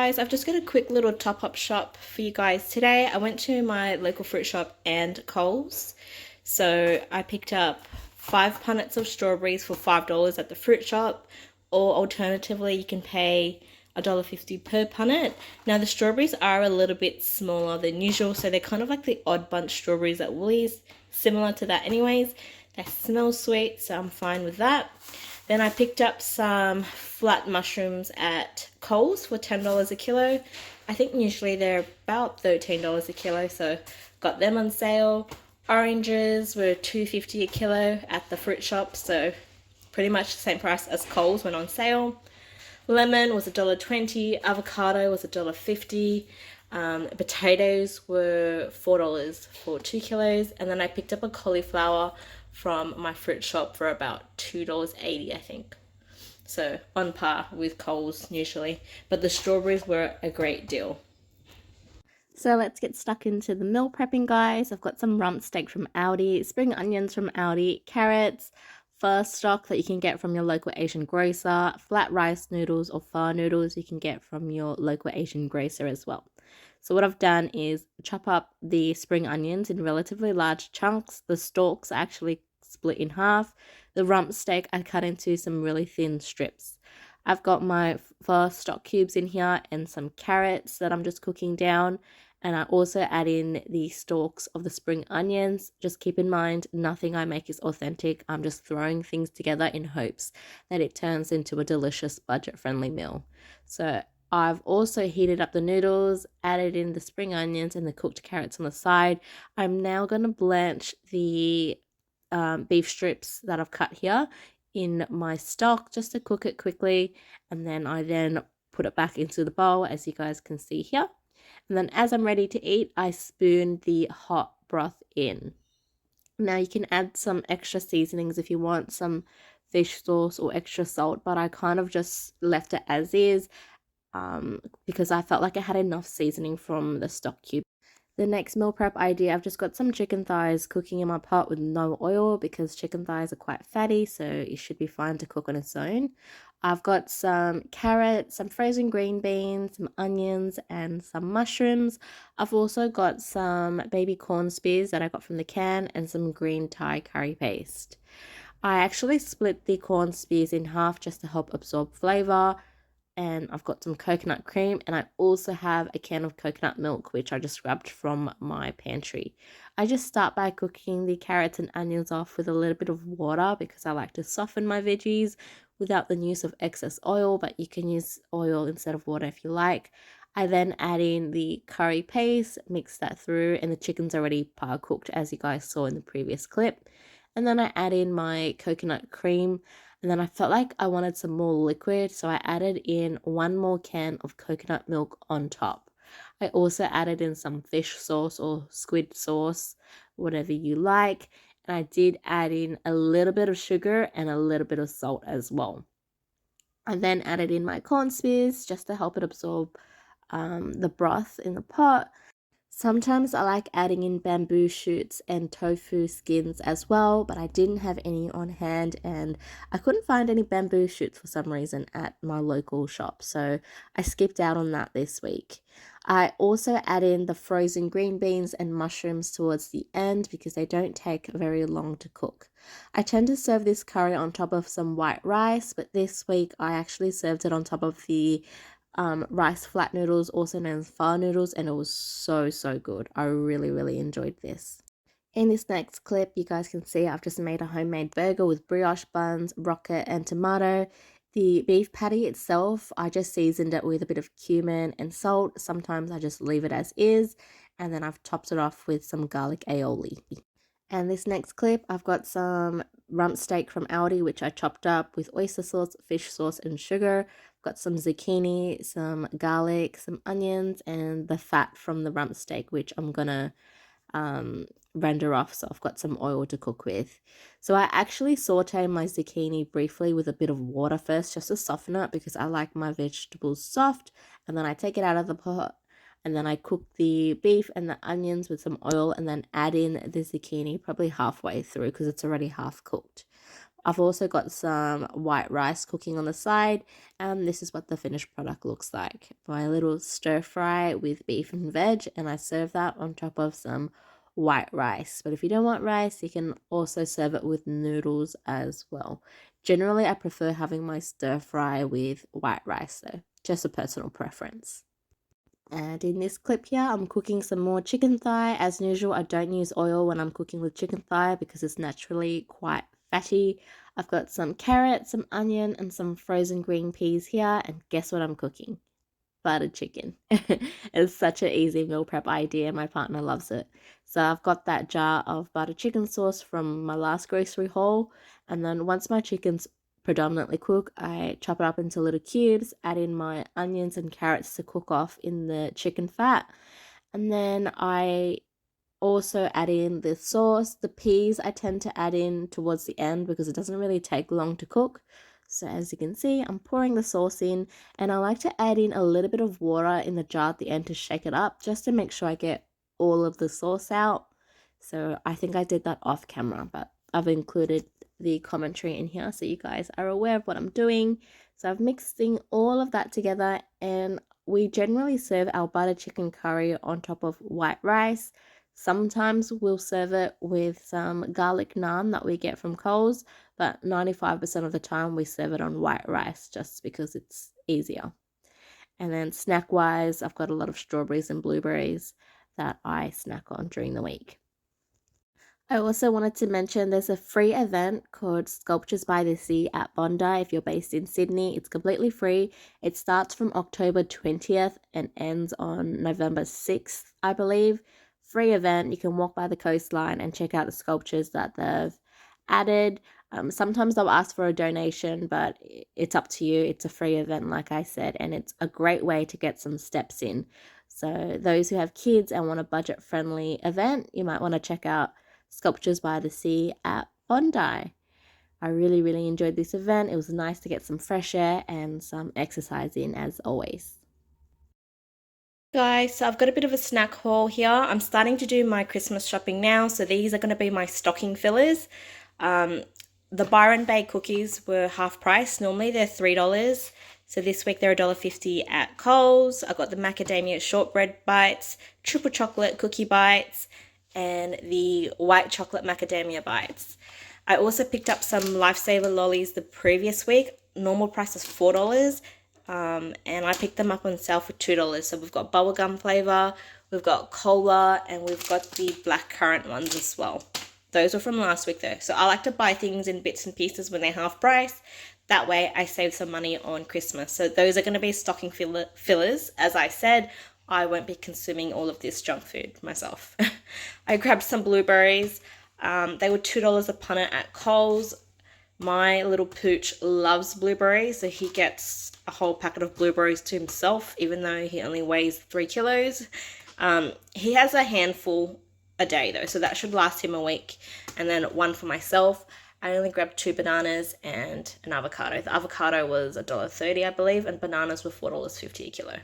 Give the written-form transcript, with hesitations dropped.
guys, I've just got a quick little top-up shop for you guys today. I went to my local fruit shop and Coles. So I picked up 5 punnets of strawberries for $5 at the fruit shop, or alternatively you can pay $1.50 per punnet. Now the strawberries are a little bit smaller than usual, so they're kind of like the odd bunch strawberries at Woolies, similar to that anyways. They smell sweet, so I'm fine with that. Then I picked up some flat mushrooms at Coles for $10 a kilo. I think usually they're about $13 a kilo, so got them on sale. Oranges were $2.50 a kilo at the fruit shop, so pretty much the same price as Coles when on sale. Lemon was $1.20, avocado was $1.50. Potatoes were $4 for 2 kilos, and then I picked up a cauliflower from my fruit shop for about $2.80, I think. So on par with Coles usually, but the strawberries were a great deal. So let's get stuck into the meal prepping, guys. I've got some rump steak from Aldi, spring onions from Aldi, carrots, pho stock that you can get from your local Asian grocer, flat rice noodles or pho noodles you can get from your local Asian grocer as well. So what I've done is chop up the spring onions in relatively large chunks. The stalks are actually split in half. The rump steak I cut into some really thin strips. I've got my pho stock cubes in here and some carrots that I'm just cooking down. And I also add in the stalks of the spring onions. Just keep in mind, nothing I make is authentic. I'm just throwing things together in hopes that it turns into a delicious budget-friendly meal. So I've also heated up the noodles, added in the spring onions and the cooked carrots on the side. I'm now going to blanch the beef strips that I've cut here in my stock just to cook it quickly. And then I put it back into the bowl, as you guys can see here. And then as I'm ready to eat, I spoon the hot broth in. Now you can add some extra seasonings if you want, some fish sauce or extra salt, but I kind of just left it as is because I felt like I had enough seasoning from the stock cube. The next meal prep idea, I've just got some chicken thighs cooking in my pot with no oil because chicken thighs are quite fatty, so it should be fine to cook on its own. I've got some carrots, some frozen green beans, some onions, and some mushrooms. I've also got some baby corn spears that I got from the can and some green Thai curry paste. I actually split the corn spears in half just to help absorb flavor. And I've got some coconut cream, and I also have a can of coconut milk which I just grabbed from my pantry. I just start by cooking the carrots and onions off with a little bit of water because I like to soften my veggies without the use of excess oil, but you can use oil instead of water if you like. I then add in the curry paste, mix that through, and the chicken's already par cooked as you guys saw in the previous clip. And then I add in my coconut cream. And then I felt like I wanted some more liquid, so I added in 1 more can of coconut milk on top. I also added in some fish sauce or squid sauce, whatever you like. And I did add in a little bit of sugar and a little bit of salt as well. I then added in my corn spears just to help it absorb the broth in the pot. Sometimes I like adding in bamboo shoots and tofu skins as well, but I didn't have any on hand and I couldn't find any bamboo shoots for some reason at my local shop, so I skipped out on that this week. I also add in the frozen green beans and mushrooms towards the end because they don't take very long to cook. I tend to serve this curry on top of some white rice, but this week I actually served it on top of the rice flat noodles, also known as pho noodles, and it was so good. I really enjoyed this. In this next clip, you guys can see I've just made a homemade burger with brioche buns, rocket, and tomato. The beef patty itself, I just seasoned it with a bit of cumin and salt. Sometimes I just leave it as is, and then I've topped it off with some garlic aioli. And this next clip, I've got some rump steak from Aldi, which I chopped up with oyster sauce, fish sauce, and sugar. I've got some zucchini, some garlic, some onions, and the fat from the rump steak, which I'm gonna render off. So I've got some oil to cook with. So I actually saute my zucchini briefly with a bit of water first, just to soften it because I like my vegetables soft. And then I take it out of the pot. And then I cook the beef and the onions with some oil and then add in the zucchini probably halfway through because it's already half cooked. I've also got some white rice cooking on the side, and this is what the finished product looks like. My little stir fry with beef and veg, and I serve that on top of some white rice. But if you don't want rice, you can also serve it with noodles as well. Generally, I prefer having my stir fry with white rice though, just a personal preference. And in this clip here, I'm cooking some more chicken thigh. As usual, I don't use oil when I'm cooking with chicken thigh because it's naturally quite fatty. I've got some carrots, some onion, and some frozen green peas here. And guess what I'm cooking? Buttered chicken. It's such an easy meal prep idea. My partner loves it. So I've got that jar of butter chicken sauce from my last grocery haul. And then once my chicken's predominantly cooked, I chop it up into little cubes, add in my onions and carrots to cook off in the chicken fat. And then I also add in the sauce. The peas I tend to add in towards the end because it doesn't really take long to cook. So as you can see, I'm pouring the sauce in, and I like to add in a little bit of water in the jar at the end to shake it up just to make sure I get all of the sauce out. So I think I did that off camera, but I've included the commentary in here so you guys are aware of what I'm doing. So I've mixing all of that together, and we generally serve our butter chicken curry on top of white rice. Sometimes we'll serve it with some garlic naan that we get from Coles, but 95% of the time we serve it on white rice just because it's easier. And then snack wise, I've got a lot of strawberries and blueberries that I snack on during the week. I also wanted to mention there's a free event called Sculptures by the Sea at Bondi if you're based in Sydney. It's completely free. It starts from October 20th and ends on November 6th, I believe. Free event. You can walk by the coastline and check out the sculptures that they've added. Sometimes they'll ask for a donation, but it's up to you. It's a free event, like I said, and it's a great way to get some steps in. So those who have kids and want a budget-friendly event, you might want to check out Sculptures by the Sea at Bondi. I really, really enjoyed this event. It was nice to get some fresh air and some exercise in as always. Guys, so I've got a bit of a snack haul here. I'm starting to do my Christmas shopping now, so these are going to be my stocking fillers. The Byron Bay cookies were half price. Normally they're $3. So this week they're $1.50 at Coles. I got the macadamia shortbread bites, triple chocolate cookie bites, and the white chocolate macadamia bites. I also picked up some Lifesaver lollies the previous week. Normal price is $4. And I picked them up on sale for $2. So we've got bubblegum flavor, we've got cola, and we've got the black currant ones as well. Those were from last week though. So I like to buy things in bits and pieces when they're half price. That way I save some money on Christmas. So those are going to be stocking fillers. As I said, I won't be consuming all of this junk food myself. I grabbed some blueberries. They were $2 a punnet at Coles. My little pooch loves blueberries, so he gets a whole packet of blueberries to himself, even though he only weighs 3 kilos. He has a handful a day though, so that should last him a week. And then one for myself. I only grabbed 2 bananas and an avocado. The avocado was $1.30, I believe, and bananas were $4.50 a kilo.